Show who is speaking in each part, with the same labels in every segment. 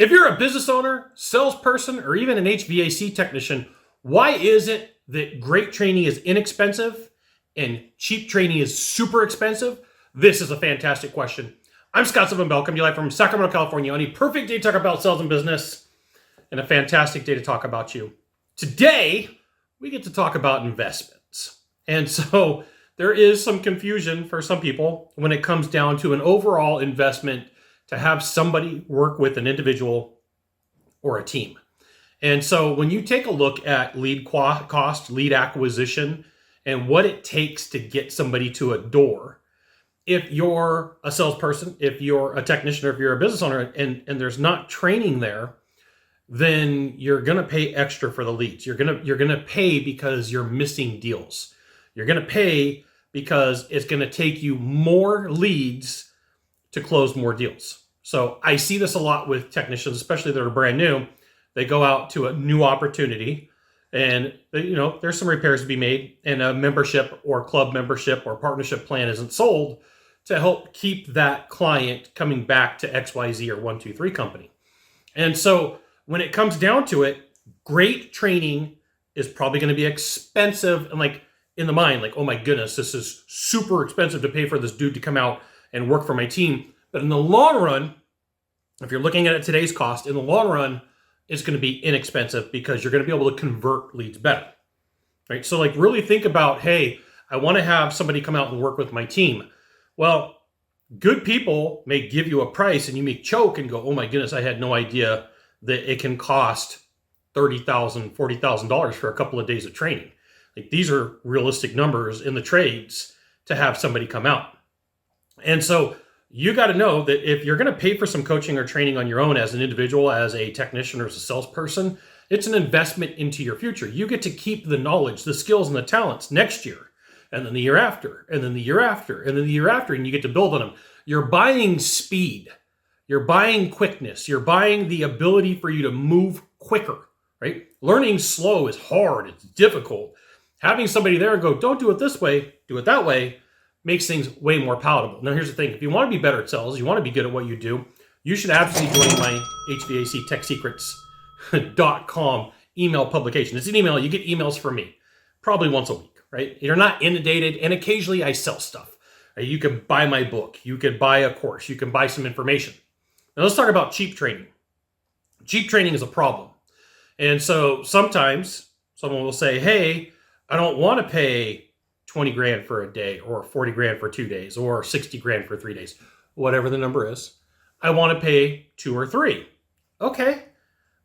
Speaker 1: If you're a business owner, salesperson, or even an HVAC technician, why is it that great training is inexpensive and cheap training is super expensive? This is a fantastic question. I'm Scott Silverman, coming to you live from Sacramento, California on a perfect day to talk about sales and business and a fantastic day to talk about you. Today, we get to talk about investments. And so there is some confusion for some people when it comes down to an overall investment to have somebody work with an individual or a team. And so when you take a look at lead cost, lead acquisition, and what it takes to get somebody to a door, if you're a salesperson, if you're a technician, or if you're a business owner and there's not training there, then you're going to pay extra for the leads. You're going to pay because you're missing deals. You're going to pay because it's going to take you more leads to close more deals. So I see this a lot with technicians, especially that are brand new. They go out to a new opportunity and there's some repairs to be made, and a membership or club membership or partnership plan isn't sold to help keep that client coming back to XYZ or 123 company. And so when it comes down to it, great training is probably going to be expensive, and like in the mind, like, oh my goodness, this is super expensive to pay for this dude to come out and work for my team. But in the long run, if you're looking at it today's cost, in the long run, it's going to be inexpensive because you're going to be able to convert leads better, right? So like really think about, hey, I want to have somebody come out and work with my team. Well, good people may give you a price and you may choke and go, oh my goodness, I had no idea that it can cost $30,000, $40,000 for a couple of days of training. Like these are realistic numbers in the trades to have somebody come out. And so you got to know that if you're going to pay for some coaching or training on your own as an individual, as a technician or as a salesperson, it's an investment into your future. You get to keep the knowledge, the skills, and the talents next year, and then the year after, and then the year after, and then the year after, and you get to build on them. You're buying speed. You're buying quickness. You're buying the ability for you to move quicker, right? Learning slow is hard. It's difficult. Having somebody there and go, don't do it this way, do it that way, makes things way more palatable. Now, here's the thing. If you want to be better at sales, you want to be good at what you do, you should absolutely join my HVACTechSecrets.com email publication. It's an email. You get emails from me probably once a week, right? You're not inundated, and occasionally I sell stuff. You can buy my book. You could buy a course. You can buy some information. Now, let's talk about cheap training. Cheap training is a problem. And so sometimes someone will say, hey, I don't want to pay 20 grand for a day or 40 grand for 2 days or 60 grand for 3 days, whatever the number is. I want to pay 2 or 3. Okay.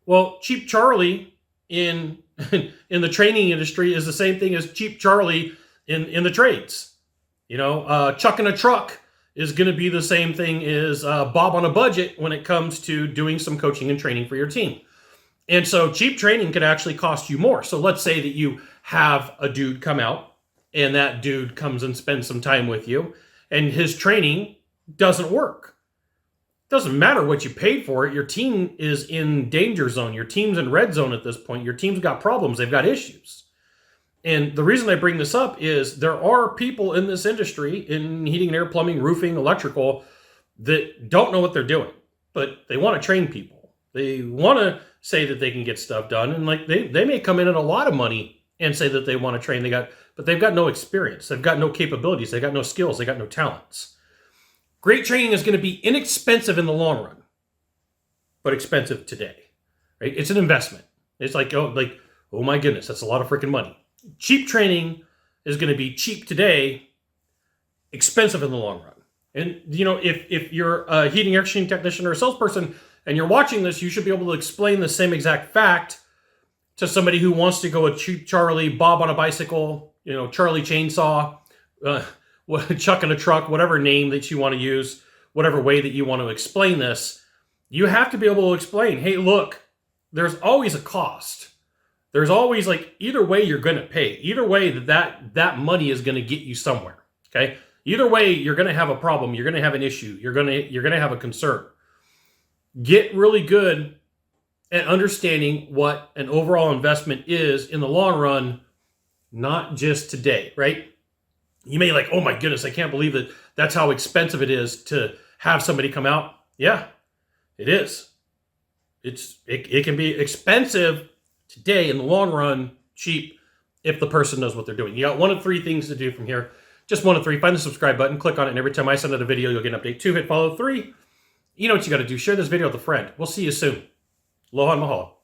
Speaker 1: Well, cheap Charlie in the training industry is the same thing as cheap Charlie in the trades. Chucking a truck is going to be the same thing as Bob on a budget when it comes to doing some coaching and training for your team. And so cheap training could actually cost you more. So let's say that you have a dude come out, and that dude comes and spends some time with you, and his training doesn't work. Doesn't matter what you paid for it. Your team is in danger zone. Your team's in red zone at this point. Your team's got problems. They've got issues. And the reason I bring this up is there are people in this industry, in heating and air, plumbing, roofing, electrical, that don't know what they're doing, but they want to train people. They want to say that they can get stuff done. And like they may come in at a lot of money and say that they want to train. But they've got no experience. They've got no capabilities. They've got no skills. They've got no talents. Great training is going to be inexpensive in the long run, but expensive today, right? It's an investment. It's like, oh my goodness, that's a lot of freaking money. Cheap training is going to be cheap today, expensive in the long run. And, if you're a heating air conditioning technician or a salesperson and you're watching this, you should be able to explain the same exact fact to somebody who wants to go a cheap Charlie, Bob on a bicycle, Charlie chainsaw, chucking a truck, whatever name that you want to use, whatever way that you want to explain this, you have to be able to explain, hey, look, there's always a cost. There's always either way you're going to pay. Either way that money is going to get you somewhere, okay? Either way, you're going to have a problem. You're going to have an issue. You're going to have a concern. Get really good at understanding what an overall investment is in the long run, not just today, right? You may oh my goodness, I can't believe that that's how expensive it is to have somebody come out. Yeah, it is. It can be expensive today, in the long run, cheap if the person knows what they're doing. You got one of three things to do from here. Just one of three. Find the subscribe button, click on it, and every time I send out a video, you'll get an update. 2, hit follow. 3, you know what you got to do. Share this video with a friend. We'll see you soon. Aloha and mahalo.